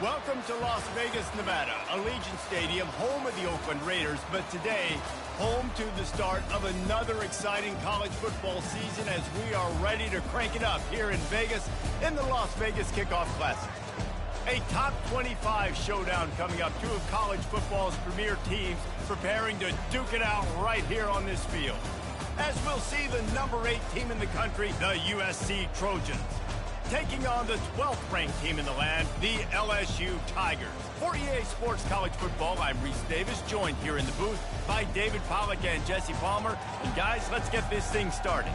Welcome to Las Vegas, Nevada, Allegiant Stadium, home of the Oakland Raiders, but today, home to the start of another exciting college football season as we are ready to crank it up here in Vegas in the Las Vegas Kickoff Classic. A top 25 showdown coming up, two of college football's premier teams preparing to duke it out right here on this field. As we'll see the number 8 team in the country, the USC Trojans, taking on the 12th ranked team in the land, the LSU Tigers. For EA Sports College Football, I'm Reese Davis, joined here in the booth by David Pollack and Jesse Palmer. And guys, let's get this thing started.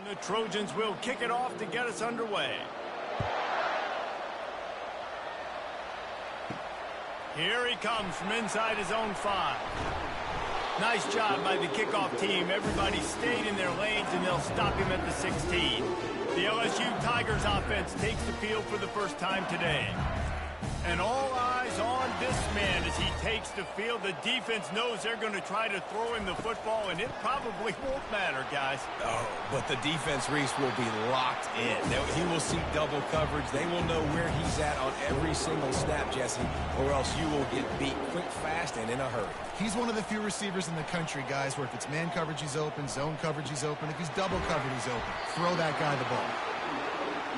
The Trojans will kick it off to get us underway. Here he comes from inside his own 5. Nice job by the kickoff team. Everybody stayed in their lanes, and they'll stop him at the 16. The LSU Tigers offense takes the field for the first time today. And all eyes on this man as he takes the field. The defense knows they're going to try to throw him the football, and it probably won't matter, guys. Oh, but the defense, Reese, will be locked in. He will see double coverage. They will know where he's at on every single snap, Jesse, or else you will get beat quick, fast, and in a hurry. He's one of the few receivers in the country, guys, where if it's man coverage, he's open, zone coverage, he's open. If he's double covered, he's open. Throw that guy the ball.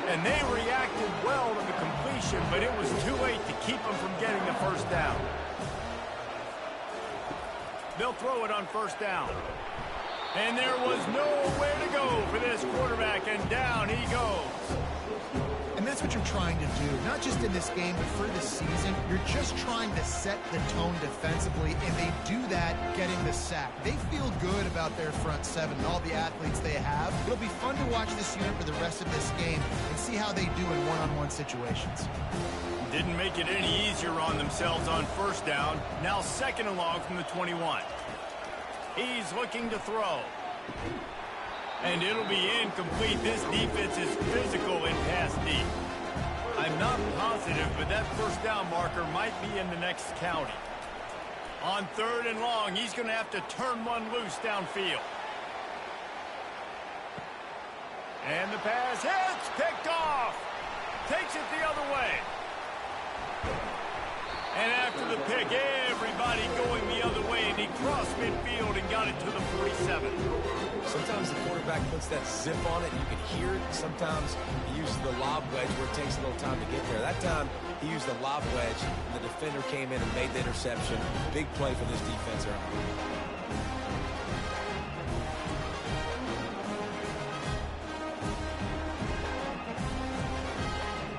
And they reacted well to the completion, but it was too late to keep them from getting the first down. They'll throw it on first down. And there was nowhere to go for this quarterback, and down he goes. And that's what you're trying to do, not just in this game, but for this season. You're just trying to set the tone defensively, and they do that getting the sack. They feel good about their front 7 and all the athletes they have. It'll be fun to watch this unit for the rest of this game and see how they do in one-on-one situations. Didn't make it any easier on themselves on first down. Now second and long from the 21. He's looking to throw. And it'll be incomplete. This defense is physical in pass deep. I'm not positive, but that first down marker might be in the next county. On third and long, he's going to have to turn one loose downfield. And the pass hits, picked off. Takes it the other way. And after the pick, everybody going the other way, and he crossed midfield and got it to the 47. Sometimes the quarterback puts that zip on it, and you can hear it. Sometimes he uses the lob wedge where it takes a little time to get there. That time, he used the lob wedge, and the defender came in and made the interception. Big play for this defense early.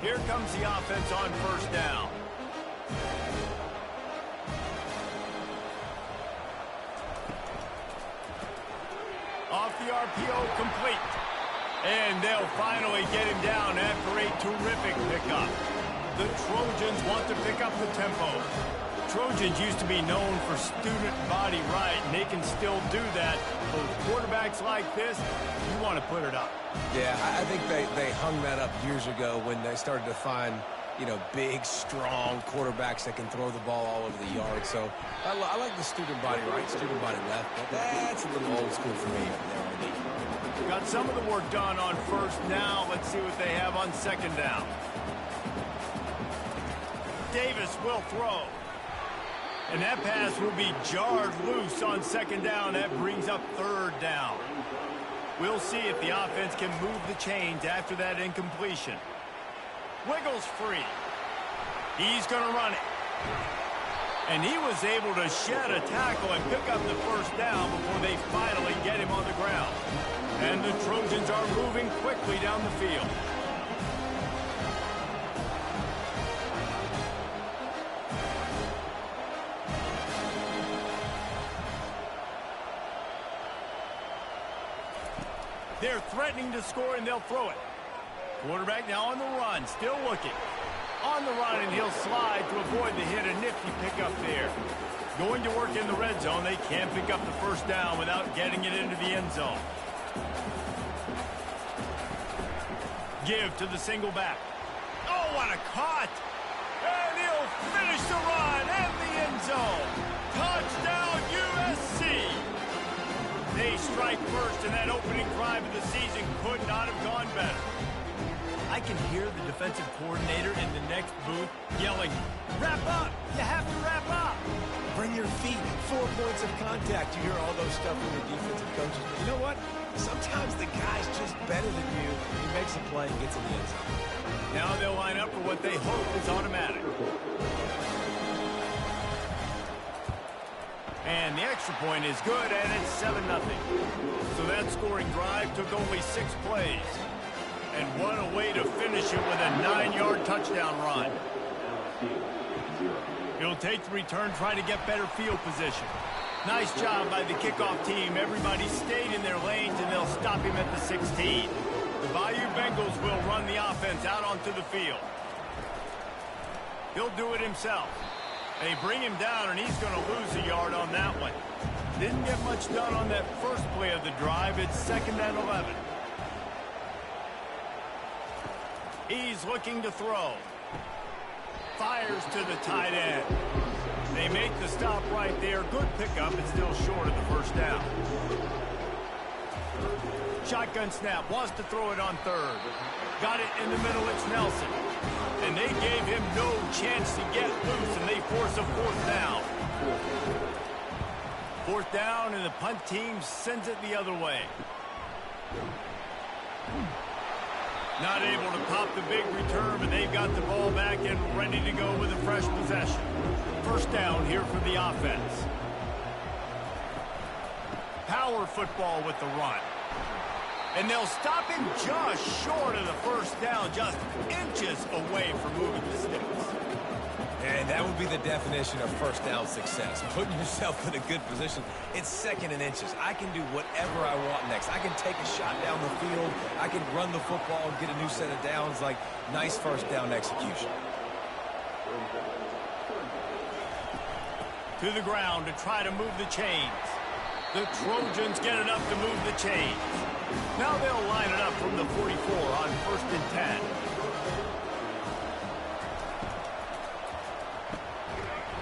Here comes the offense on first down. Off the RPO, complete. And they'll finally get him down after a terrific pickup. The Trojans want to pick up the tempo. Trojans used to be known for student body right, and they can still do that. But with quarterbacks like this, you want to put it up. Yeah, I think they hung that up years ago when they started to find, you know, big, strong quarterbacks that can throw the ball all over the yard. So I like the student body right, student body left, but that's a little old school for me up there on the Got some of the work done on first. Now let's see what they have on second down. Davis will throw. And that pass will be jarred loose on second down. That brings up third down. We'll see if the offense can move the chains after that incompletion. Wiggles free. He's going to run it. And he was able to shed a tackle and pick up the first down before they finally get him on the ground. And the Trojans are moving quickly down the field. They're threatening to score, and they'll throw it. Quarterback now on the run, still looking. On the run, and he'll slide to avoid the hit. A nifty pickup there. Going to work in the red zone. They can't pick up the first down without getting it into the end zone. Give to the single back. Oh, what a cut! And he'll finish the run and the end zone. Touchdown, USC! They strike first, and that opening drive of the season could not have gone better. I can hear the defensive coordinator in the next booth yelling, "Wrap up! You have to wrap up!" Bring your feet. 4 points of contact. You hear all those stuff from the defensive coaches. But you know what? Sometimes the guy's just better than you. He makes a play and gets in the end zone. Now they'll line up for what they hope is automatic. And the extra point is good, and it's 7-0. So that scoring drive took only 6 plays. And what a way to finish it with a 9-yard touchdown run. He'll take the return, trying to get better field position. Nice job by the kickoff team. Everybody stayed in their lanes, and they'll stop him at the 16. The Bayou Bengals will run the offense out onto the field. He'll do it himself. They bring him down, and he's going to lose a yard on that one. Didn't get much done on that first play of the drive. It's 2nd and 11. He's looking to throw. Fires to the tight end. They make the stop right there. Good pickup, but still short of the first down. Shotgun snap. Wants to throw it on 3rd. Got it in the middle. It's Nelson. And they gave him no chance to get loose, and they force a 4th down. 4th down, and the punt team sends it the other way. Not able to pop the big return, but they've got the ball back and ready to go with a fresh possession. 1st down here for the offense. Power football with the run. And they'll stop him just short of the first down, just inches away from moving the sticks. And that would be the definition of first down success. Putting yourself in a good position. It's 2nd and inches. I can do whatever I want next. I can take a shot down the field. I can run the football and get a new set of downs. Like, nice first down execution. To the ground to try to move the chains. The Trojans get it up to move the chains. Now they'll line it up from the 44 on 1st and 10.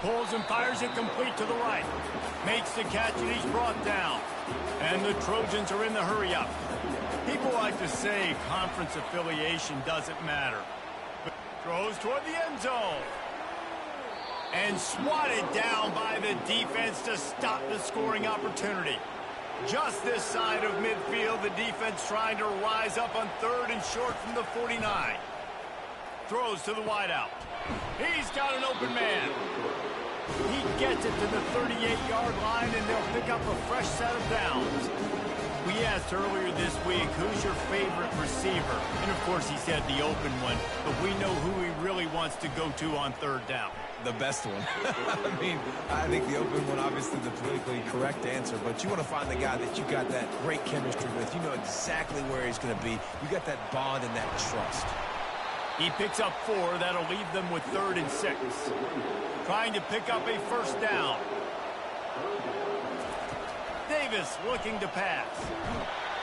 Pulls and fires it complete to the right. Makes the catch, and he's brought down. And the Trojans are in the hurry-up. People like to say conference affiliation doesn't matter. But throws toward the end zone. And swatted down by the defense to stop the scoring opportunity. Just this side of midfield, the defense trying to rise up on 3rd and short from the 49. Throws to the wideout. He's got an open man. He gets it to the 38-yard line, and they'll pick up a fresh set of downs. We asked earlier this week, who's your favorite receiver? And, of course, he said the open one, but we know who he really wants to go to on 3rd down. The best one. I mean, I think the open one, obviously the politically correct answer, but you want to find the guy that you got that great chemistry with. You know exactly where he's going to be. You got that bond and that trust. He picks up 4. That'll leave them with 3rd and 6. Trying to pick up a first down. Davis looking to pass.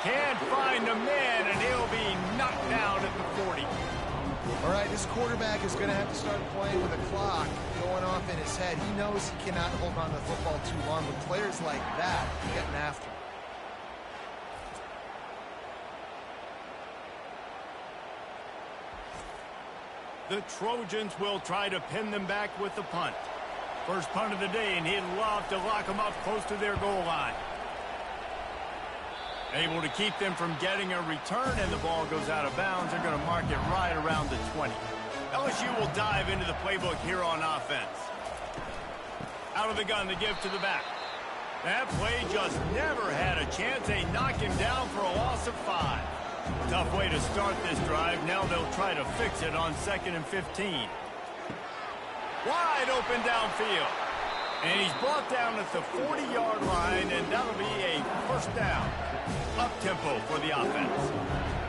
Can't find a man, and he'll be knocked down at the 40. All right, this quarterback is going to have to start playing with a clock going off in his head. He knows he cannot hold on to the football too long, but players like that are getting after him. The Trojans will try to pin them back with the punt. First punt of the day, and he'd love to lock them up close to their goal line. Able to keep them from getting a return, and the ball goes out of bounds. They're going to mark it right around the 20. LSU will dive into the playbook here on offense. Out of the gun to give to the back. That play just never had a chance. They knock him down for a loss of 5. Tough way to start this drive. Now they'll try to fix it on 2nd and 15. Wide open downfield. And he's brought down at the 40-yard line, and that'll be a first down. Up-tempo for the offense.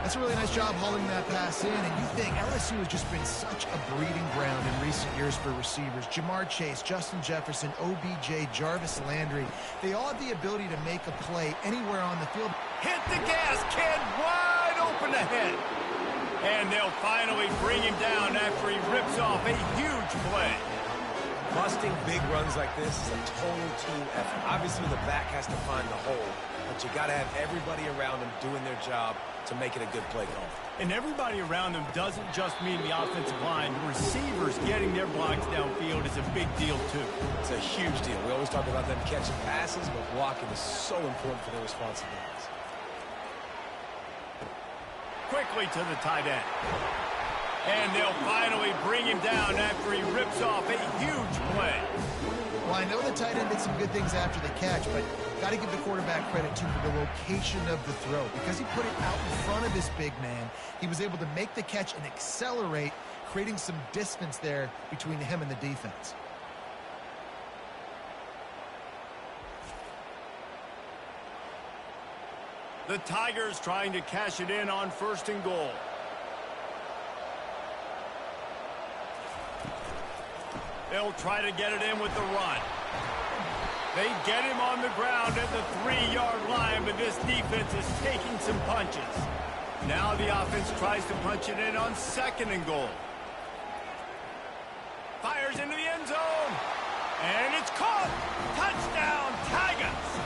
That's a really nice job hauling that pass in, and you think LSU has just been such a breeding ground in recent years for receivers. Jamar Chase, Justin Jefferson, OBJ, Jarvis Landry, they all have the ability to make a play anywhere on the field. Hit the gas, kid, wide open ahead. And they'll finally bring him down after he rips off a huge play. Busting big runs like this is a total team effort. Obviously, the back has to find the hole, but you got to have everybody around them doing their job to make it a good play call. And everybody around them doesn't just mean the offensive line. The receivers getting their blocks downfield is a big deal, too. It's a huge deal. We always talk about them catching passes, but blocking is so important for their responsibilities. Quickly to the tight end. And they'll finally bring him down after he rips off a huge play. Well, I know the tight end did some good things after the catch, but got to give the quarterback credit, too, for the location of the throw. Because he put it out in front of his big man, he was able to make the catch and accelerate, creating some distance there between him and the defense. The Tigers trying to cash it in on 1st and goal. They'll try to get it in with the run. They get him on the ground at the 3-yard line, but this defense is taking some punches. Now the offense tries to punch it in on 2nd and goal. Fires into the end zone. And it's caught. Touchdown, Tigers.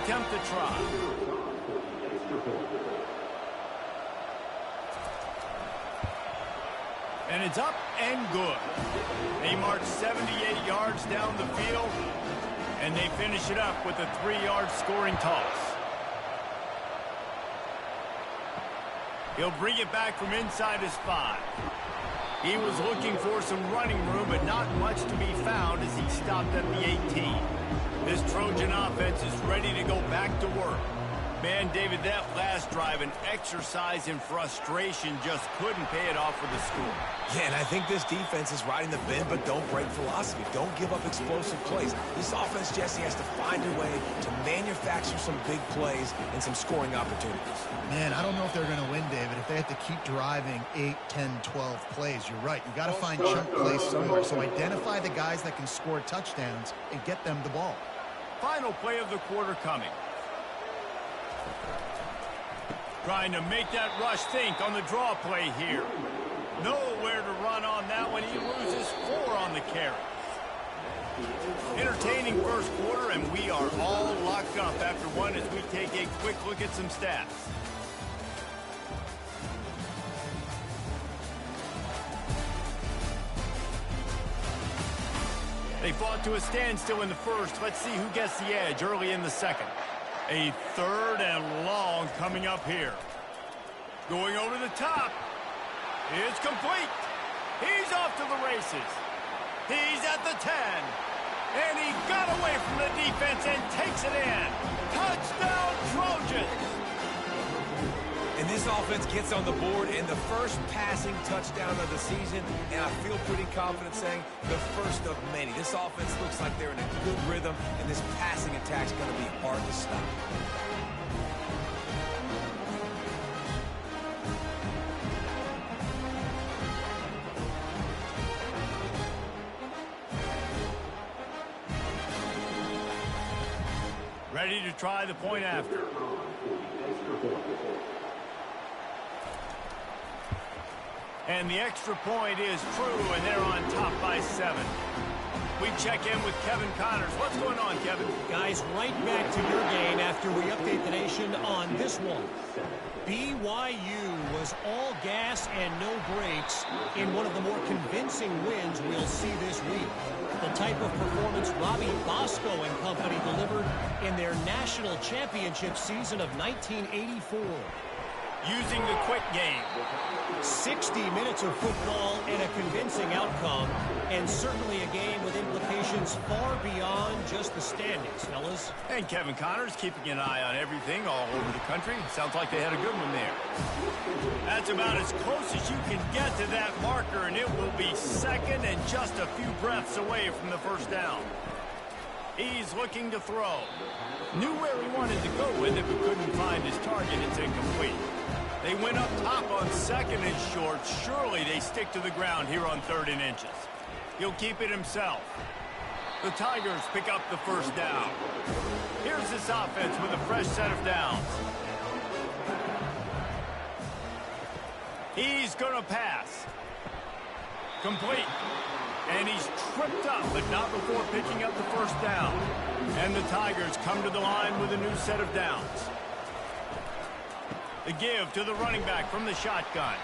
Attempt to try. And it's up and good. They march 78 yards down the field, and they finish it up with a 3-yard scoring toss. He'll bring it back from inside his 5. He was looking for some running room, but not much to be found as he stopped at the 18. This Trojan offense is ready to go back to work. Man, David, that last drive, an exercise in frustration, just couldn't pay it off for the score. Yeah, and I think this defense is riding the bend but don't break philosophy. Don't give up explosive plays. This offense, Jesse, has to find a way to manufacture some big plays and some scoring opportunities. Man, I don't know if they're going to win, David, if they have to keep driving 8, 10, 12 plays. You're right. You got to find chunk plays somewhere. So identify the guys that can score touchdowns and get them the ball. Final play of the quarter coming. Trying to make that rush think on the draw play here. Nowhere to run on that one. He loses 4 on the carry. Entertaining first quarter, and we are all locked up after one as we take a quick look at some stats. They fought to a standstill in the first. Let's see who gets the edge early in the second. A 3rd and long coming up here. Going over the top. It's complete. He's off to the races. He's at the 10. And he got away from the defense and takes it in. Touchdown, Trojans. And this offense gets on the board in the first passing touchdown of the season, and I feel pretty confident saying the first of many. This offense looks like they're in a good rhythm, and this passing attack's going to be hard to stop. Ready to try the point after. And the extra point is true, and they're on top by 7. We check in with Kevin Connors. What's going on, Kevin? Guys, right back to your game after we update the nation on this one. BYU was all gas and no brakes in one of the more convincing wins we'll see this week. The type of performance Robbie Bosco and company delivered in their national championship season of 1984. using the quick game. 60 minutes of football and a convincing outcome, and certainly a game with implications far beyond just the standings, fellas. And Kevin Connor's keeping an eye on everything all over the country. Sounds like they had a good one there. That's about as close as you can get to that marker, and it will be second and just a few breaths away from the first down. He's looking to throw. Knew where he wanted to go with it, but couldn't find his target. It's incomplete. They went up top on second and short. Surely they stick to the ground here on 3rd and inches. He'll keep it himself. The Tigers pick up the first down. Here's this offense with a fresh set of downs. He's going to pass. Complete. And he's tripped up, but not before picking up the first down. And the Tigers come to the line with a new set of downs. The give to the running back from the shotgun.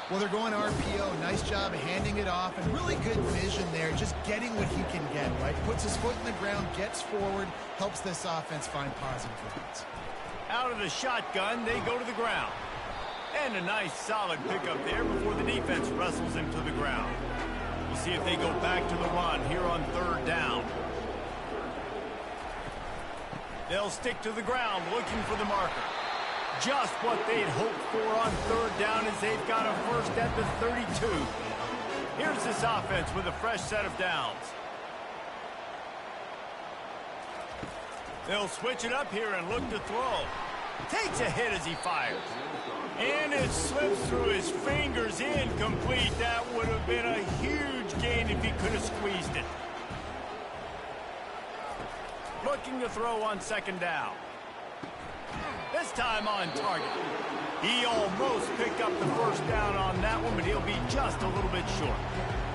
Well, they're going RPO. Nice job handing it off, and really good vision there, just getting what he can get, right? Puts his foot in the ground, gets forward, helps this offense find positive reads. Out of the shotgun, they go to the ground. And a nice solid pickup there before the defense wrestles him to the ground. We'll see if they go back to the run here on 3rd down. They'll stick to the ground looking for the marker. Just what they'd hoped for on 3rd down as they've got a first at the 32. Here's this offense with a fresh set of downs. They'll switch it up here and look to throw. Takes a hit as he fires. And it slips through his fingers, incomplete. That would have been a huge gain if he could have squeezed it. Looking to throw on 2nd down. This time on target. He almost picked up the first down on that one, but he'll be just a little bit short.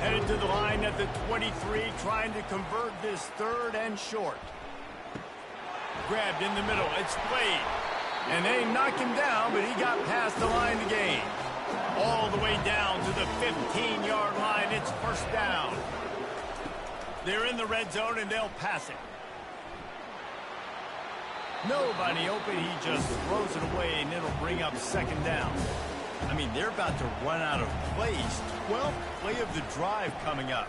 Headed to the line at the 23, trying to convert this 3rd and short. Grabbed in the middle. It's played. And they knock him down, but he got past the line to gain. All the way down to the 15-yard line. It's first down. They're in the red zone, and they'll pass it. Nobody open. He just throws it away, and it'll bring up 2nd down. I mean, they're about to run out of plays. 12th play of the drive coming up.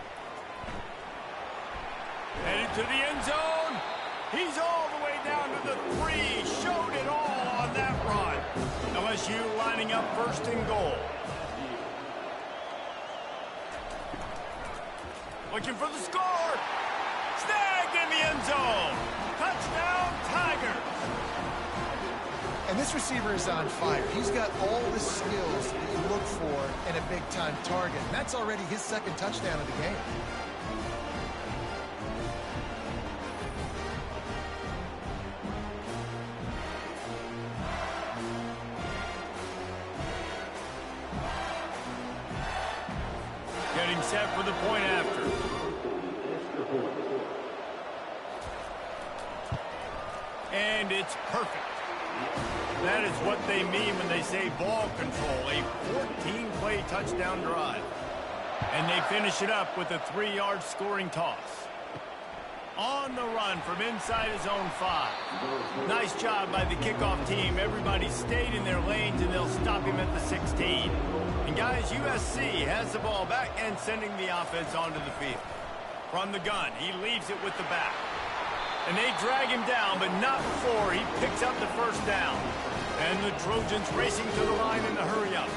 Headed to the end zone. He's all the way down to the 3. Showed it all on that run. LSU lining up 1st and goal. Looking for the score. Snagged in the end zone. Touchdown, Tigers. And this receiver is on fire. He's got all the skills that you look for in a big-time target. And that's already his 2nd touchdown of the game. Getting set for the point after. And it's perfect. That is what they mean when they say ball control. A 14-play touchdown drive. And they finish it up with a 3-yard scoring toss. On the run from inside his own 5. Nice job by the kickoff team. Everybody stayed in their lanes, and they'll stop him at the 16. And guys, USC has the ball back and sending the offense onto the field. From the gun, he leaves it with the back. And they drag him down, but not before he picks up the first down. And the Trojans racing to the line in the hurry-up.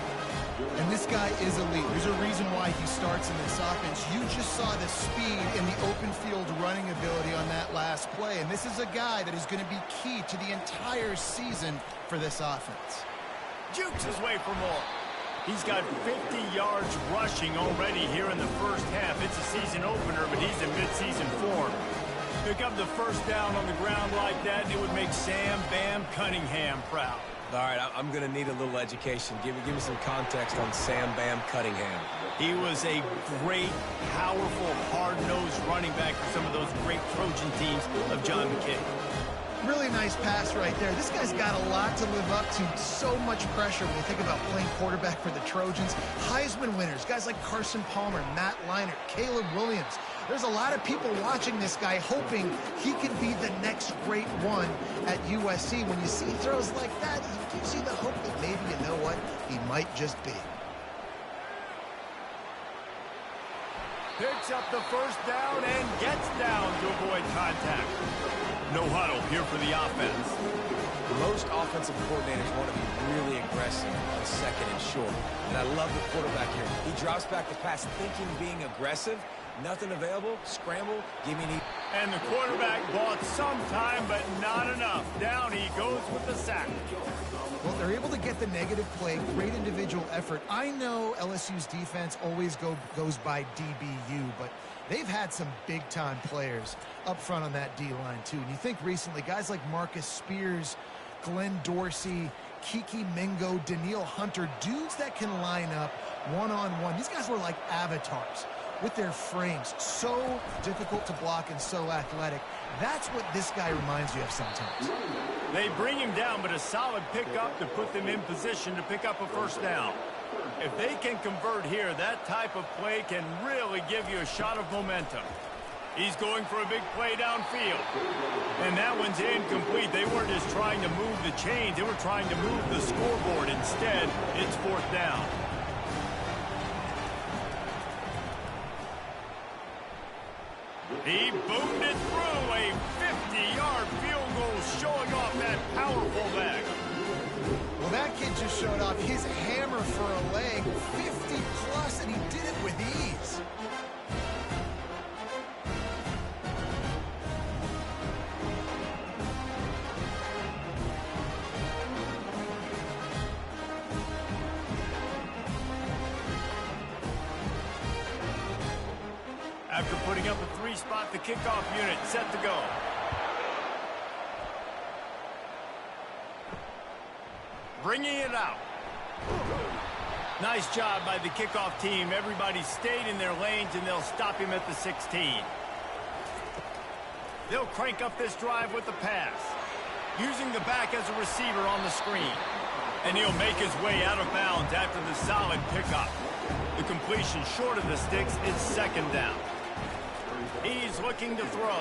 And this guy is elite. There's a reason why he starts in this offense. You just saw the speed and the open field running ability on that last play. And this is a guy that is going to be key to the entire season for this offense. Jukes his way for more. He's got 50 yards rushing already here in the first half. It's a season opener, but he's in midseason form. Pick up the first down on the ground like that, and it would make Sam Bam Cunningham proud. All right, I'm going to need a little education. Give me some context on Sam Bam Cunningham. He was a great, powerful, hard-nosed running back for some of those great Trojan teams of John McKay. Really nice pass right there. This guy's got a lot to live up to. So much pressure when you think about playing quarterback for the Trojans. Heisman winners, guys like Carson Palmer, Matt Leinart, Caleb Williams. There's a lot of people watching this guy hoping he can be the next great one at USC. When you see throws like that, you see the hope that maybe maybe, you know what, he might just be. Picks up the first down and gets down to avoid contact. No huddle here for the offense. Most offensive coordinators want to be really aggressive on second and short. And I love the quarterback here. He drops back the pass thinking being aggressive. Nothing available. Scramble. Give me an And the quarterback bought some time, but not enough. Down he goes with the sack. Well, they're able to get the negative play, great individual effort. I know LSU's defense always goes by DBU, but they've had some big-time players up front on that D-line, too. And you think recently, guys like Marcus Spears, Glenn Dorsey, Kiki Mingo, Daniil Hunter, dudes that can line up one-on-one. These guys were like avatars with their frames. So difficult to block and so athletic. That's what this guy reminds you of sometimes. They bring him down, but a solid pickup to put them in position to pick up a first down. If they can convert here, that type of play can really give you a shot of momentum. He's going for a big play downfield. And that one's incomplete. They weren't just trying to move the chains. They were trying to move the scoreboard. Instead, it's fourth down. He boomed it through a 50-yard field goal, showing off that powerful leg. Well, that kid just showed off his hammer for a leg, 50-plus, and he did it with ease. After putting up a three-spot, the kickoff unit set to go. Bringing it out. Nice job by the kickoff team. Everybody stayed in their lanes, and they'll stop him at the 16. They'll crank up this drive with the pass, using the back as a receiver on the screen. And he'll make his way out of bounds after the solid pickup. The completion short of the sticks is second down. He's looking to throw.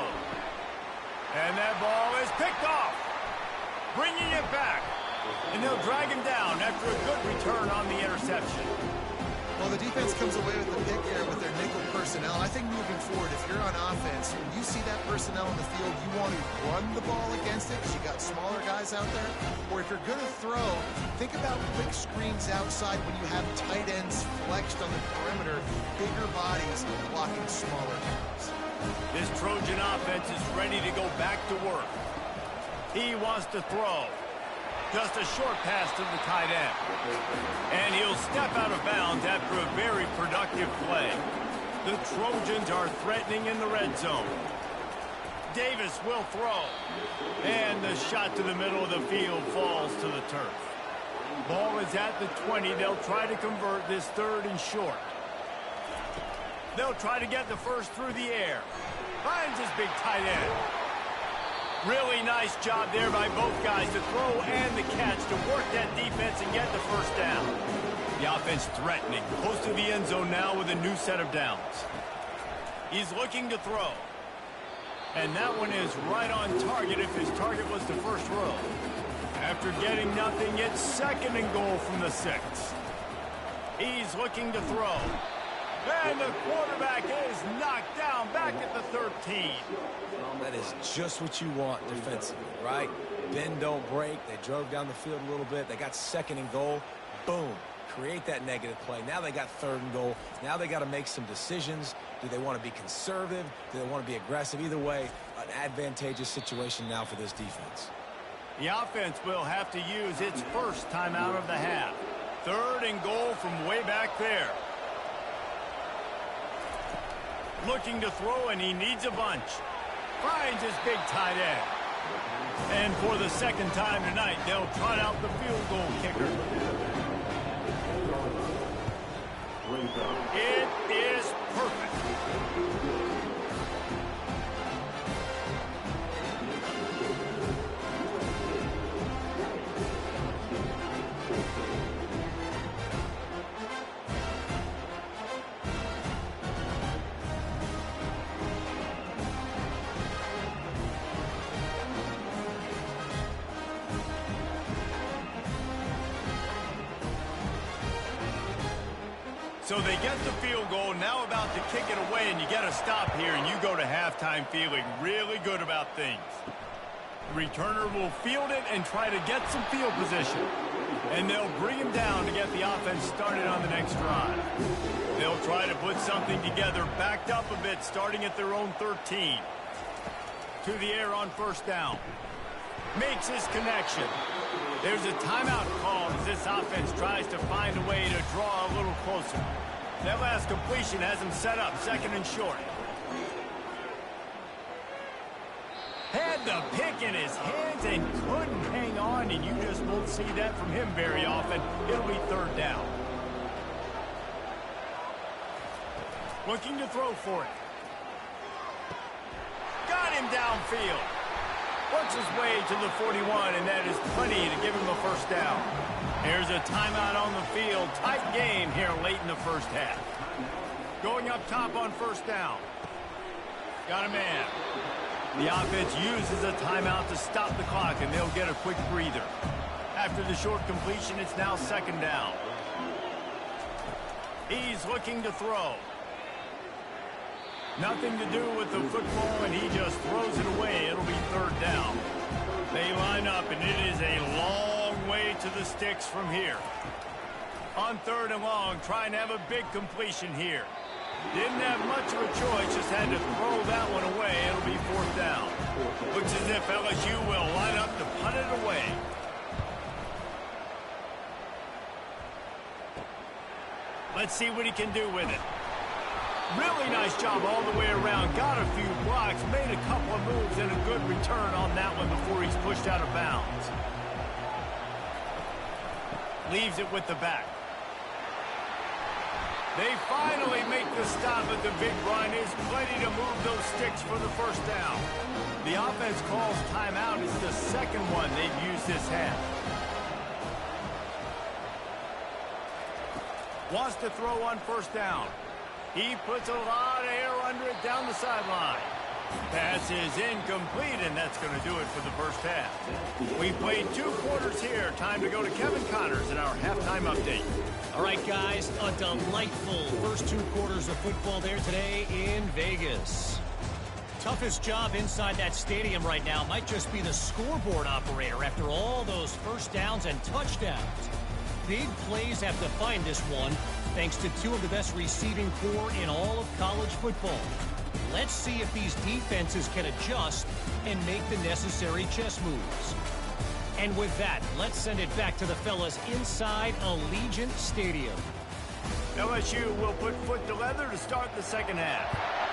And that ball is picked off. Bringing it back. And they'll drag him down after a good return on the interception. Well, the defense comes away with the pick here with their nickel personnel. I think moving forward, if you're on offense, when you see that personnel in the field, you want to run the ball against it because you got smaller guys out there. Or if you're going to throw, think about quick screens outside when you have tight ends flexed on the perimeter, bigger bodies blocking smaller guys. This Trojan offense is ready to go back to work. He wants to throw. Just a short pass to the tight end. And he'll step out of bounds after a very productive play. The Trojans are threatening in the red zone. Davis will throw. And the shot to the middle of the field falls to the turf. Ball is at the 20. They'll try to convert this third and short. They'll try to get the first through the air. Finds his big tight end. Really nice job there by both guys to throw and the catch to work that defense and get the first down. The offense threatening, close to the end zone now with a new set of downs. He's looking to throw. And that one is right on target if his target was the first row. After getting nothing, it's second and goal from the 6. He's looking to throw. And the quarterback is knocked down back at the 13. That is just what you want defensively, right? Bend, don't break. They drove down the field a little bit. They got second and goal. Boom. Create that negative play. Now they got third and goal. Now they got to make some decisions. Do they want to be conservative? Do they want to be aggressive? Either way, an advantageous situation now for this defense. The offense will have to use its first timeout of the half. Third and goal from way back there. Looking to throw, and he needs a bunch. Finds his big tight end. And for the second time tonight, they'll trot out the field goal kicker. It is perfect. So they get the field goal, now about to kick it away, and you get a stop here, and you go to halftime feeling really good about things. The returner will field it and try to get some field position. And they'll bring him down to get the offense started on the next drive. They'll try to put something together, backed up a bit, starting at their own 13. To the air on first down. Makes his connection. There's a timeout called as this offense tries to find a way to draw a little closer. That last completion has him set up, second and short. Had the pick in his hands and couldn't hang on, and you just won't see that from him very often. It'll be third down. Looking to throw for it. Got him downfield. Works his way to the 41, and that is plenty to give him a first down. Here's a timeout on the field. Tight game here late in the first half. Going up top on first down. Got a man. The offense uses a timeout to stop the clock, and they'll get a quick breather. After the short completion, it's now second down. He's looking to throw. Nothing to do with the football, and he just throws it away. It'll be third down. They line up, and it is a long way to the sticks from here. On third and long, trying to have a big completion here. Didn't have much of a choice, just had to throw that one away. It'll be fourth down. Looks as if LSU will line up to punt it away. Let's see what he can do with it. Really nice job all the way around. Got a few blocks, made a couple of moves, and a good return on that one before he's pushed out of bounds. Leaves it with the back. They finally make the stop at the big run. Is plenty to move those sticks for the first down. The offense calls timeout. It's the second one they've used this half. Wants to throw on first down. He puts a lot of air under it down the sideline. Pass is incomplete, and that's going to do it for the first half. We played 2 quarters here. Time to go to Kevin Connors in our halftime update. All right, guys, a delightful first 2 quarters of football there today in Vegas. Toughest job inside that stadium right now might just be the scoreboard operator after all those first downs and touchdowns. Big plays have defined this one, thanks to 2 of the best receiving corps in all of college football. Let's see if these defenses can adjust and make the necessary chess moves. And with that, let's send it back to the fellas inside Allegiant Stadium. LSU will put foot to leather to start the second half.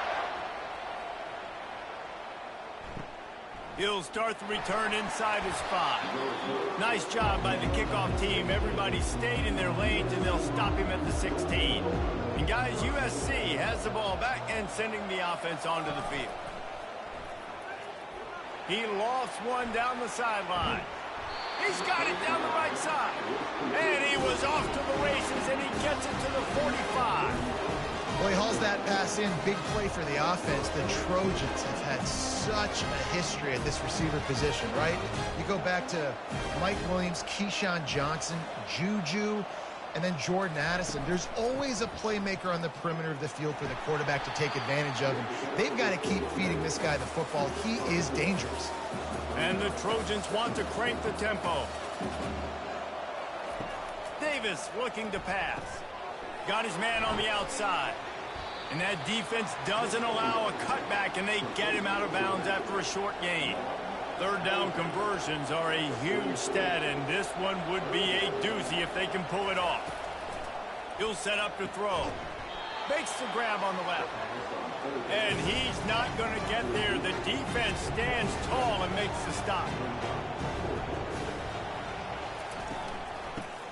He'll start the return inside his 5. Nice job by the kickoff team. Everybody stayed in their lanes, and they'll stop him at the 16. And guys, USC has the ball back and sending the offense onto the field. He lost one down the sideline. He's got it down the right side. And he was off to the races, and he gets it to the 45. Well, he hauls that pass in. Big play for the offense. The Trojans have had such a history at this receiver position, right? You go back to Mike Williams, Keyshawn Johnson, Juju, and then Jordan Addison. There's always a playmaker on the perimeter of the field for the quarterback to take advantage of, and they've got to keep feeding this guy the football. He is dangerous. And the Trojans want to crank the tempo. Davis looking to pass. Got his man on the outside. And that defense doesn't allow a cutback, and they get him out of bounds after a short gain. Third down conversions are a huge stat, and this one would be a doozy if they can pull it off. He'll set up to throw. Makes the grab on the left. And he's not going to get there. The defense stands tall and makes the stop.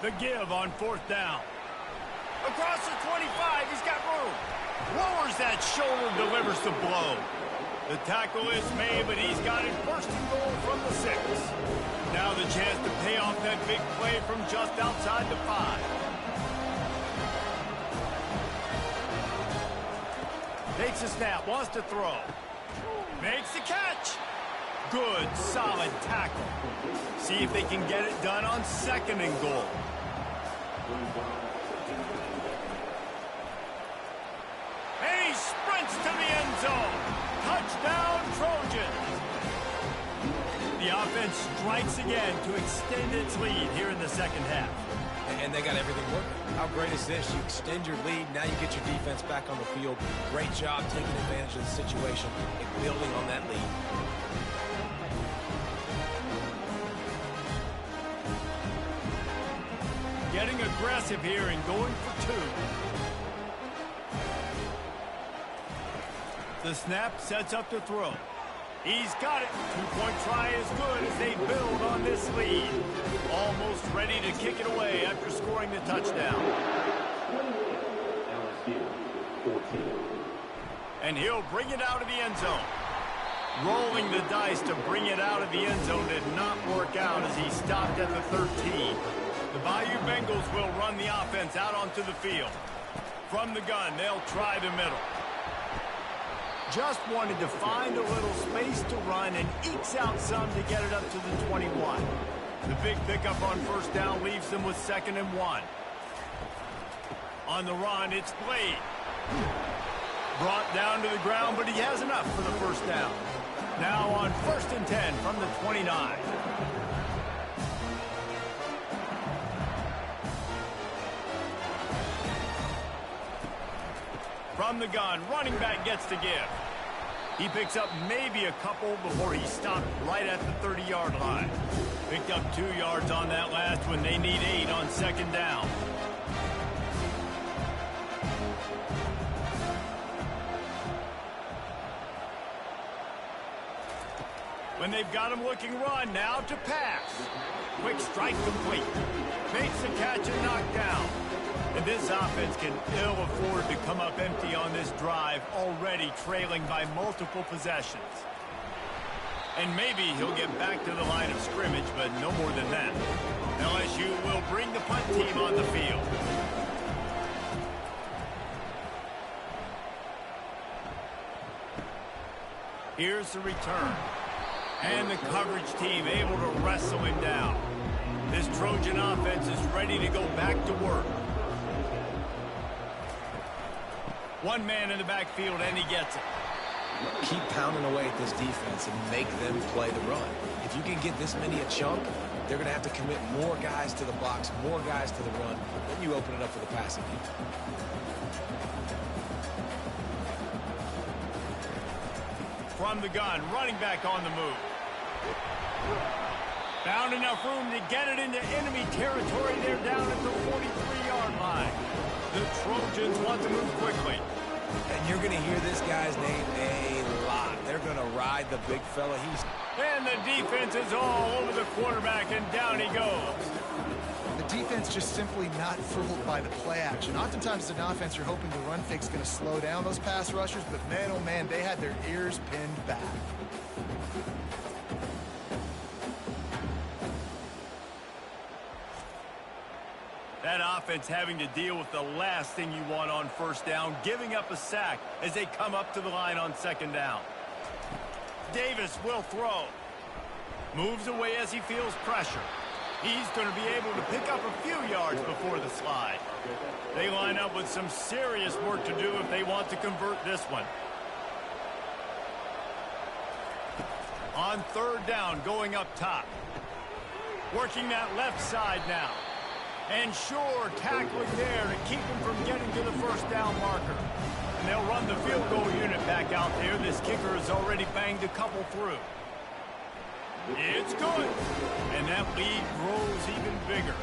The give on fourth down. Across the 25, he's got room. Lowers that shoulder, delivers the blow. The tackle is made, but he's got it first and goal from the 6. Now the chance to pay off that big play from just outside the 5. Takes a snap, wants to throw. Makes the catch. Good, solid tackle. See if they can get it done on second and goal. strikes again to extend its lead here in the second half. And they got everything working. How great is this? You extend your lead, now you get your defense back on the field. Great job taking advantage of the situation and building on that lead. Getting aggressive here and going for two. The snap sets up the throw. He's got it. Two-point try is good as they build on this lead. Almost ready to kick it away after scoring the touchdown. LSU 14. And he'll bring it out of the end zone. Rolling the dice to bring it out of the end zone did not work out as he stopped at the 13. The Bayou Bengals will run the offense out onto the field. From the gun, they'll try the middle. Just wanted to find a little space to run and ekes out some to get it up to the 21. The big pickup on first down leaves them with 2nd and 1. On the run, it's Blade. Brought down to the ground, but he has enough for the first down. Now on 1st and 10 from the 29. From the gun, running back gets to give. He picks up maybe a couple before he stopped right at the 30-yard line. Picked up 2 yards on that last one. They need 8 on 2nd down. When they've got him looking run, now to pass. Quick strike complete. Makes the catch and knocked down. And this offense can ill afford to come up empty on this drive, already trailing by multiple possessions. And maybe he'll get back to the line of scrimmage, but no more than that. LSU will bring the punt team on the field. Here's the return. And the coverage team able to wrestle him down. This Trojan offense is ready to go back to work. One man in the backfield, and he gets it. Keep pounding away at this defense and make them play the run. If you can get this many a chunk, they're going to have to commit more guys to the box, more guys to the run. Then you open it up for the passing game. From the gun, running back on the move. Found enough room to get it into enemy territory. They're down at the 43-yard line. The Trojans want to move quickly. And you're going to hear this guy's name a lot. They're going to ride the big fella. And the defense is all over the quarterback, and down he goes. The defense just simply not fooled by the play action. Oftentimes as an offense, you're hoping the run fake's going to slow down those pass rushers, but man, oh man, they had their ears pinned back. That offense having to deal with the last thing you want on first down, giving up a sack as they come up to the line on 2nd down. Davis will throw. Moves away as he feels pressure. He's going to be able to pick up a few yards before the slide. They line up with some serious work to do if they want to convert this one. On 3rd down, going up top. Working that left side now. And sure, tackling there to keep him from getting to the first down marker. And they'll run the field goal unit back out there. This kicker has already banged a couple through. It's good. And that lead grows even bigger.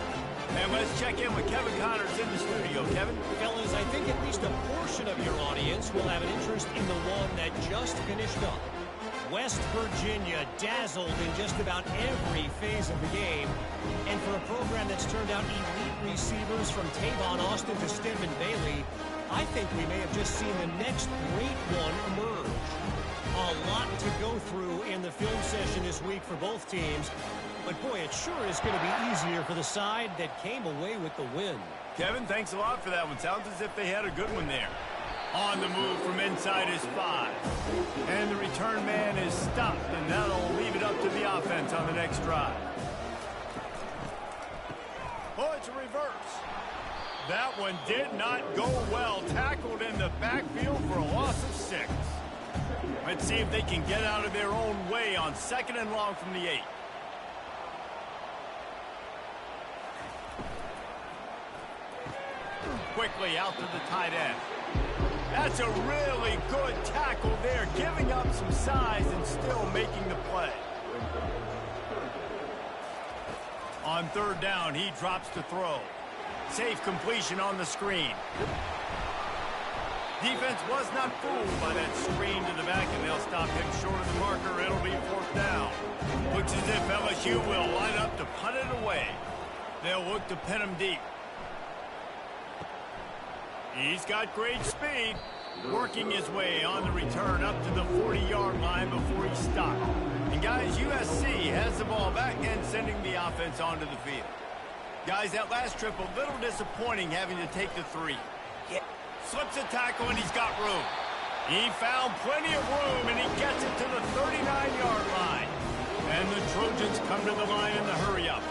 And let's check in with Kevin Connors in the studio. Kevin? Fellas, I think at least a portion of your audience will have an interest in the one that just finished up. West Virginia dazzled in just about every phase of the game. And for a program that's turned out elite receivers from Tavon Austin to Stedman Bailey, I think we may have just seen the next great one emerge. A lot to go through in the film session this week for both teams. But boy, it sure is going to be easier for the side that came away with the win. Kevin, thanks a lot for that one. Sounds as if they had a good one there. On the move from inside his 5. And the return man is stopped, and that'll leave it up to the offense on the next drive. Oh, it's a reverse. That one did not go well. Tackled in the backfield for a loss of 6. Let's see if they can get out of their own way on 2nd and long from the 8. quickly out to the tight end. That's a really good tackle there, giving up some size and still making the play. On third down, he drops to throw. Safe completion on the screen. Defense was not fooled by that screen to the back, and they'll stop him short of the marker. It'll be fourth down. Looks as if LSU will line up to punt it away. They'll look to pin him deep. He's got great speed. Working his way on the return up to the 40-yard line before he stopped. And guys, USC has the ball back and sending the offense onto the field. Guys, that last trip a little disappointing having to take the 3. Slips a tackle and he's got room. He found plenty of room and he gets it to the 39-yard line. And the Trojans come to the line in the hurry-up.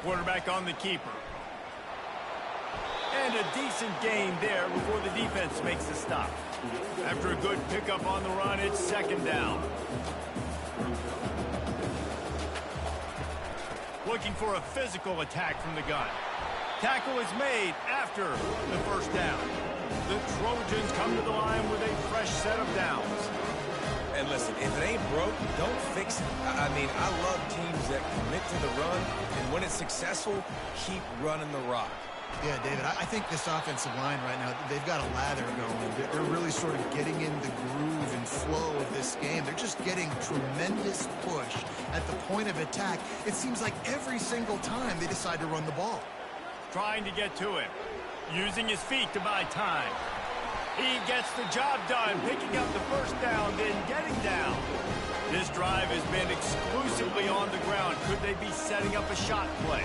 Quarterback on the keeper. And a decent gain there before the defense makes the stop. After a good pickup on the run, it's second down. Looking for a physical attack from the gun. Tackle is made after the first down. The Trojans come to the line with a fresh set of downs. And listen, if it ain't broke, don't fix it. I mean, I love teams that commit to the run, and when it's successful, keep running the rock. Yeah, David, I think this offensive line right now, they've got a lather going. They're really sort of getting in the groove and flow of this game. They're just getting tremendous push at the point of attack. It seems like every single time they decide to run the ball. Trying to get to him. Using his feet to buy time. He gets the job done, picking up the first down, then getting down. This drive has been exclusively on the ground. Could they be setting up a shot play?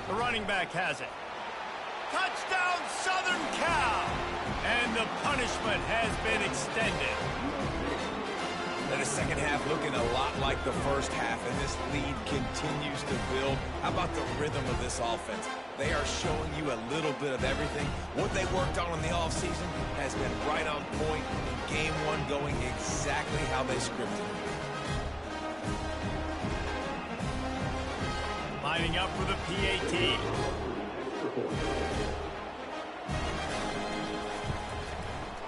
The running back has it. Touchdown, Southern Cal! And the punishment has been extended. And the second half looking a lot like the first half, and this lead continues to build. How about the rhythm of this offense? They are showing you a little bit of everything. What they worked on in the offseason has been right on point. Game one going exactly how they scripted. Lining up for the PAT.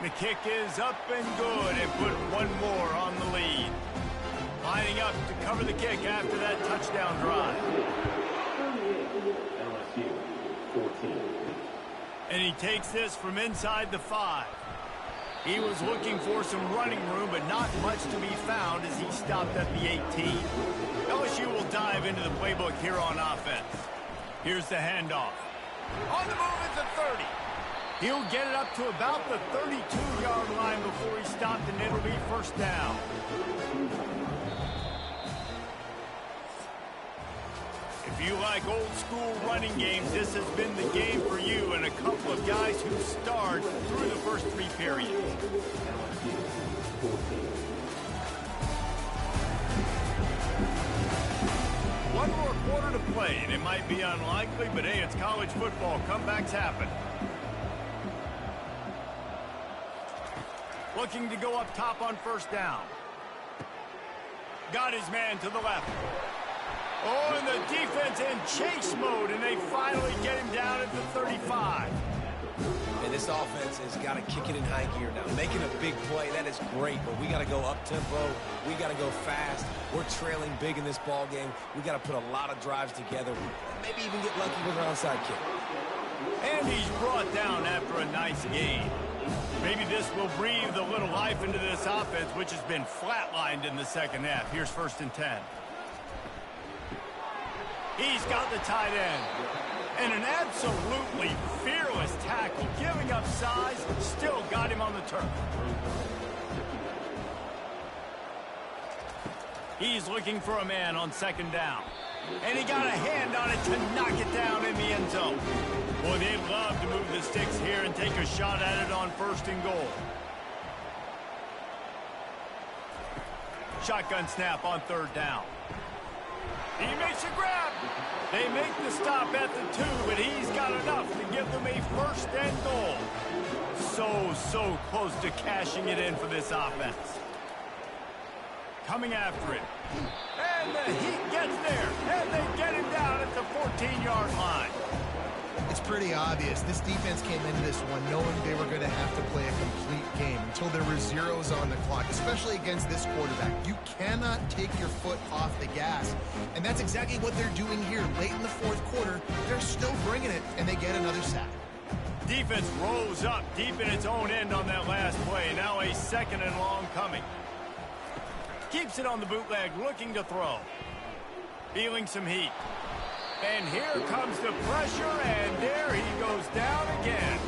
The kick is up and good and put one more on the lead. Lining up to cover the kick after that touchdown drive. LSU 14. And he takes this from inside the 5. He was looking for some running room, but not much to be found as he stopped at the 18. LSU will dive into the playbook here on offense. Here's the handoff. On the move at the 30. He'll get it up to about the 32-yard line before he stopped, and it'll be first down. If you like old-school running games, this has been the game for you and a couple of guys who starred through the first 3 periods. One more quarter to play, and it might be unlikely, but hey, it's college football. Comebacks happen. Looking to go up top on first down. Got his man to the left. Oh, and the defense in chase mode, and they finally get him down at the 35. And this offense has got to kick it in high gear now. Making a big play, that is great, but we got to go up-tempo. We got to go fast. We're trailing big in this ball game. We got to put a lot of drives together, and maybe even get lucky with an onside kick. And he's brought down after a nice gain. Maybe this will breathe a little life into this offense, which has been flatlined in the second half. Here's 1st and 10. He's got the tight end. And an absolutely fearless tackle, giving up size, still got him on the turf. He's looking for a man on second down. And he got a hand on it to knock it down in the end zone. Boy, they'd love to move the sticks here and take a shot at it on 1st and goal. Shotgun snap on 3rd down. He makes a grab. They make the stop at the 2, but he's got enough to give them a 1st and goal. So close to cashing it in for this offense. coming after it. And the Heat gets there, and they get him down at the 14-yard line. It's pretty obvious. This defense came into this one knowing they were going to have to play a complete game until there were zeros on the clock, especially against this quarterback. You cannot take your foot off the gas, and that's exactly what they're doing here. Late in the fourth quarter, they're still bringing it, and they get another sack. Defense rose up deep in its own end on that last play. Now a second and long coming. Keeps it on the bootleg, looking to throw. Feeling some heat. And here comes the pressure, and there he goes down again.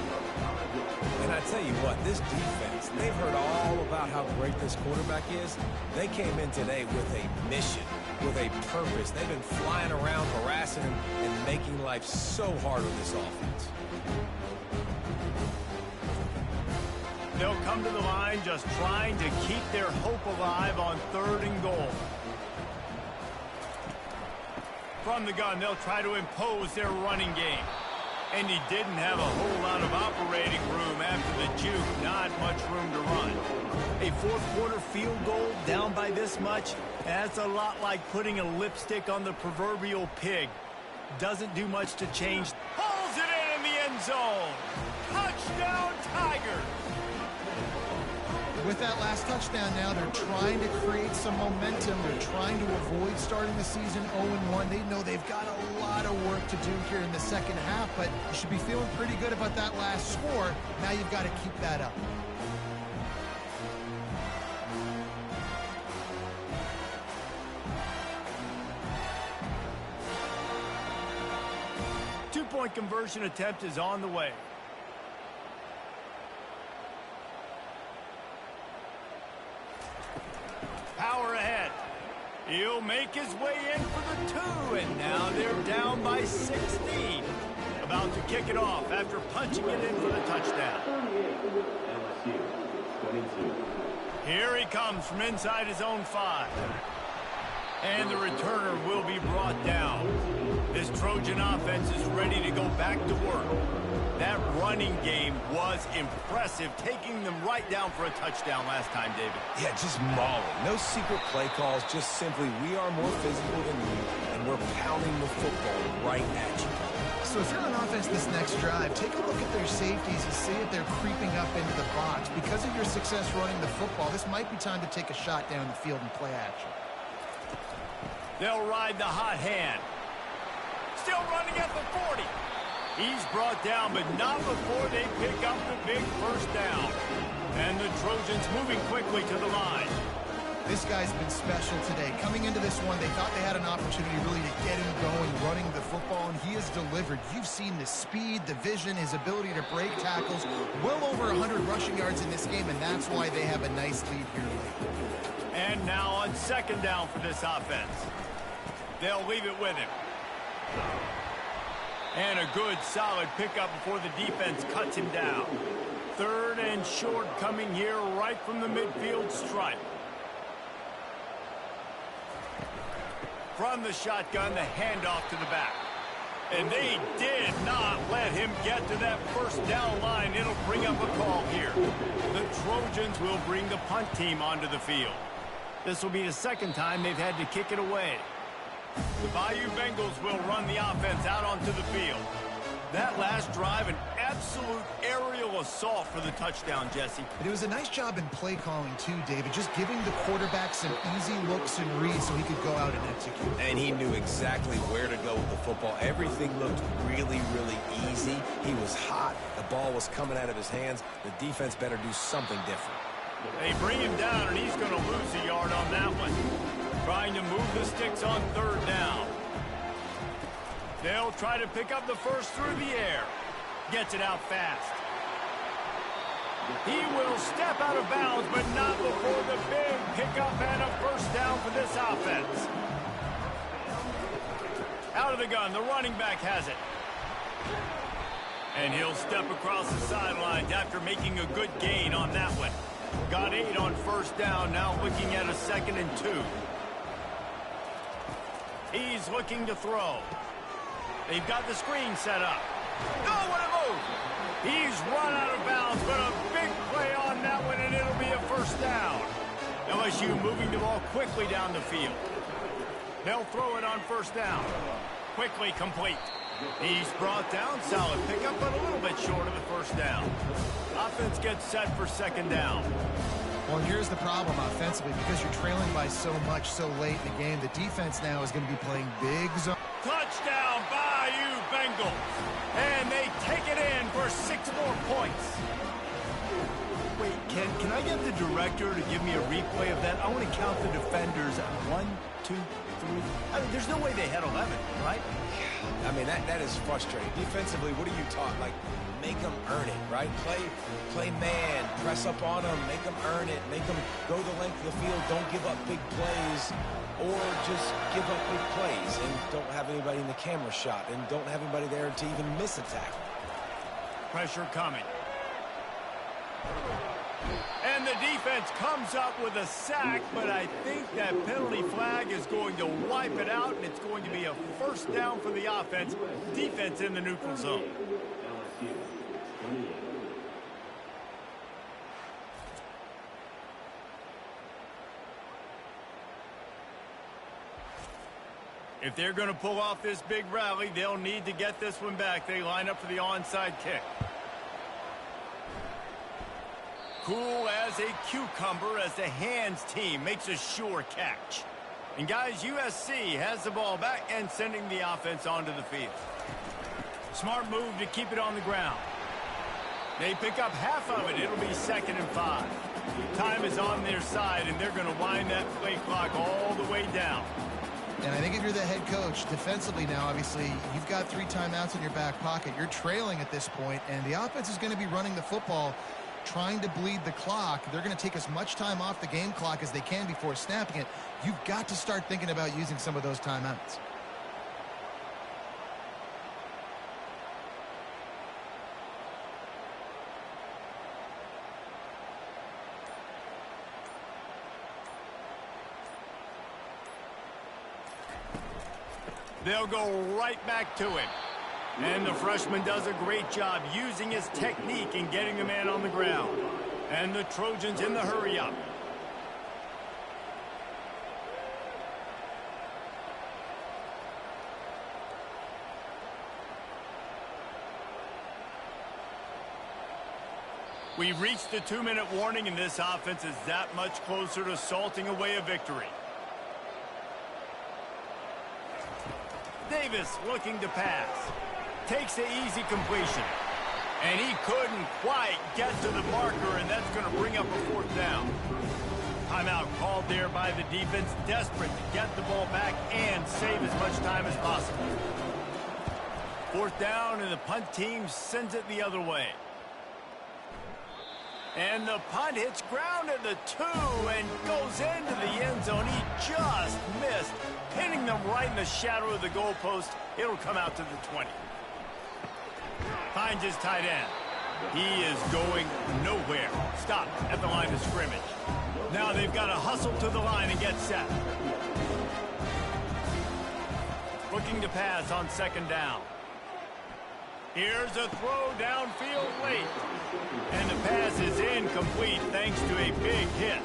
And I tell you what, this defense, they've heard all about how great this quarterback is. They came in today with a mission, with a purpose. They've been flying around, harassing him, and making life so hard on this offense. They'll come to the line just trying to keep their hope alive on 3rd and goal. From the gun, they'll try to impose their running game. And he didn't have a whole lot of operating room after the juke. Not much room to run. A fourth quarter field goal down by this much, that's a lot like putting a lipstick on the proverbial pig. Doesn't do much to change. Pulls it in the end zone. Touchdown, Tigers! With that last touchdown now, they're trying to create some momentum. They're trying to avoid starting the season 0-1. They know they've got a lot of work to do here in the second half, but you should be feeling pretty good about that last score. Now you've got to keep that up. Two-point conversion attempt is on the way. Power ahead. He'll make his way in for the 2, and now they're down by 16. About to kick it off after punching it in for the touchdown. LSU 22. Here he comes from inside his own 5. And the returner will be brought down. This Trojan offense is ready to go back to work. That running game was impressive, taking them right down for a touchdown last time, David. Yeah, just mauling. No secret play calls, just simply we are more physical than you, and we're pounding the football right at you. So if you're on offense this next drive, take a look at their safeties and see if they're creeping up into the box. Because of your success running the football, this might be time to take a shot down the field and play action. They'll ride the hot hand. Still running at the 40. He's brought down, but not before they pick up the big first down. And the Trojans moving quickly to the line. This guy's been special today. Coming into this one, they thought they had an opportunity really to get him going, running the football, and he has delivered. You've seen the speed, the vision, his ability to break tackles. Well over 100 rushing yards in this game, and that's why they have a nice lead here late. And now on 2nd down for this offense. They'll leave it with him. And a good, solid pickup before the defense cuts him down. 3rd and short coming here right from the midfield stripe. From the shotgun, the handoff to the back. And they did not let him get to that first down line. It'll bring up a call here. The Trojans will bring the punt team onto the field. This will be the 2nd time they've had to kick it away. The Bayou Bengals will run the offense out onto the field. That last drive, an absolute aerial assault for the touchdown, Jesse. But it was a nice job in play calling too, David, just giving the quarterback some easy looks and reads so he could go out and execute. And he knew exactly where to go with the football. Everything looked really, really easy. He was hot. The ball was coming out of his hands. The defense better do something different. They bring him down, and he's going to lose a yard on that one. Trying to move the sticks on 3rd down. They'll try to pick up the first through the air. Gets it out fast. He will step out of bounds, but not before the big pickup and a first down for this offense. Out of the gun, the running back has it. And he'll step across the sidelines after making a good gain on that one. Got 8 on 1st down, now looking at a 2nd and 2. He's looking to throw. They've got the screen set up. Oh, what a move! He's run out of bounds, but a big play on that one, and it'll be a first down. LSU moving the ball quickly down the field. They'll throw it on first down. Quickly complete. He's brought down. Solid pickup, but a little bit short of the first down. Offense gets set for second down. Well, here's the problem offensively. Because you're trailing by so much so late in the game, the defense now is going to be playing big zone. Touchdown, Bayou Bengals. And they take it in for 6 more points. Wait, can I get the director to give me a replay of that? I want to count the defenders. 1, 2, 3. I mean, there's no way they had 11, right? I mean, that is frustrating. Defensively, what are you taught? Like, make them earn it, right? Play man, press up on them, make them earn it, make them go the length of the field, don't give up big plays, or just give up big plays and don't have anybody in the camera shot and don't have anybody there to even miss a tackle. Pressure coming. And the defense comes up with a sack, but I think that penalty flag is going to wipe it out, and it's going to be a first down for the offense. Defense in the neutral zone. LSU 28. If they're going to pull off this big rally, they'll need to get this one back. They line up for the onside kick. Cool as a cucumber as the hands team makes a sure catch. And guys, USC has the ball back and sending the offense onto the field. Smart move to keep it on the ground. They pick up half of it. It'll be 2nd and 5. Time is on their side, and they're going to wind that play clock all the way down. And I think if you're the head coach, defensively now, obviously, you've got 3 timeouts in your back pocket. You're trailing at this point, and the offense is going to be running the football, trying to bleed the clock. They're going to take as much time off the game clock as they can before snapping it. You've got to start thinking about using some of those timeouts. They'll go right back to him. And the freshman does a great job using his technique and getting the man on the ground. And the Trojans in the hurry up. We've reached the 2-minute warning, and this offense is that much closer to salting away a victory. Davis looking to pass. Takes the easy completion. And he couldn't quite get to the marker, and that's going to bring up a 4th down. Timeout called there by the defense, desperate to get the ball back and save as much time as possible. 4th down, and the punt team sends it the other way. And the punt hits ground at the 2 and goes into the end zone. He just missed, hitting them right in the shadow of the goalpost. It'll come out to the 20. Finds his tight end. He is going nowhere. Stop at the line of scrimmage. Now they've got to hustle to the line and get set. Looking to pass on 2nd down. Here's a throw downfield late. And the pass is incomplete thanks to a big hit.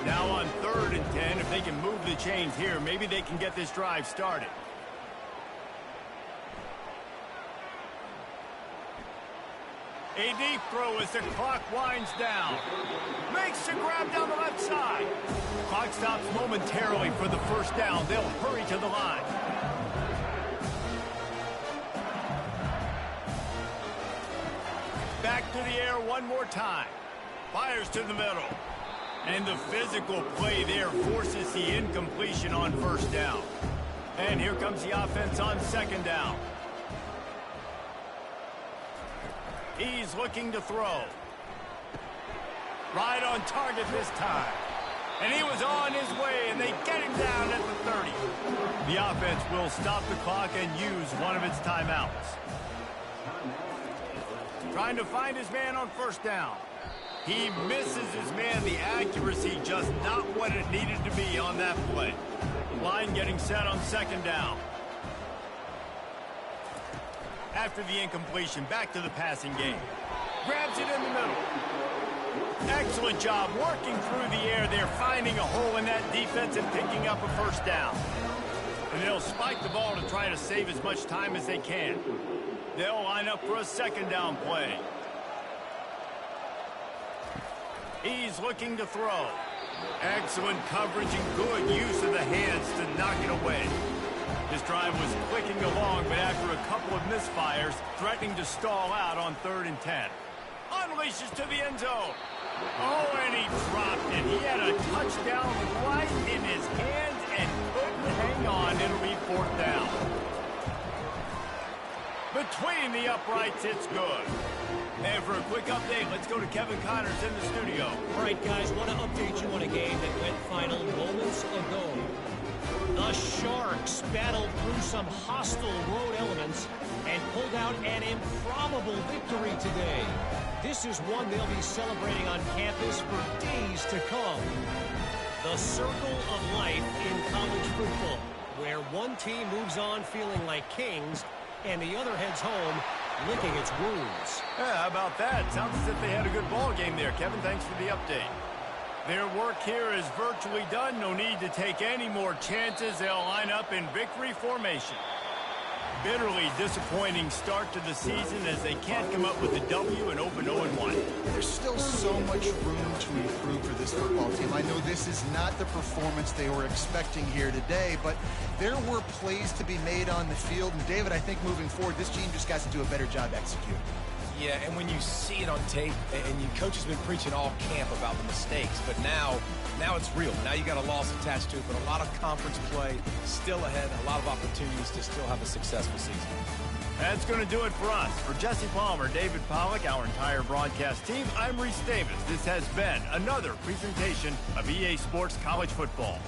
Now on 3rd and 10, if they can move the chains here, maybe they can get this drive started. A deep throw as the clock winds down. Makes the grab down the left side. Clock stops momentarily for the 1st down. They'll hurry to the line. Back to the air one more time. Fires to the middle. And the physical play there forces the incompletion on 1st down. And here comes the offense on 2nd down. He's looking to throw. Right on target this time. And he was on his way, and they get him down at the 30. The offense will stop the clock and use one of its timeouts. Trying to find his man on 1st down. He misses his man. The accuracy just not what it needed to be on that play. Line getting set on 2nd down. After the incompletion, back to the passing game. Grabs it in the middle. Excellent job working through the air there, finding a hole in that defense and picking up a first down. And they'll spike the ball to try to save as much time as they can. They'll line up for a second down play. He's looking to throw. Excellent coverage and good use of the hands to knock it away. His drive was clicking along, but after a couple of misfires, threatening to stall out on 3rd and 10. Unleashes to the end zone. Oh, and he dropped it. He had a touchdown right in his hands and couldn't hang on. It'll be 4th down. Between the uprights, it's good. And for a quick update, let's go to Kevin Connors in the studio. All right, guys, want to update you on a game that went final moments ago. The Sharks battled through some hostile road elements and pulled out an improbable victory today. This is one they'll be celebrating on campus for days to come. The circle of life in college football, where one team moves on feeling like kings and the other heads home licking its wounds. Yeah, how about that? Sounds as if they had a good ball game there. Kevin, thanks for the update. Their work here is virtually done. No need to take any more chances. They'll line up in victory formation. Bitterly disappointing start to the season as they can't come up with a W and open 0-1. There's still so much room to improve for this football team. I know this is not the performance they were expecting here today, but there were plays to be made on the field. And, David, I think moving forward, this team just got to do a better job executing. Yeah, and when you see it on tape, and your coach has been preaching all camp about the mistakes, but now it's real. Now you got a loss attached to it, but a lot of conference play still ahead, a lot of opportunities to still have a successful season. That's going to do it for us. For Jesse Palmer, David Pollack, our entire broadcast team, I'm Reese Davis. This has been another presentation of EA Sports College Football.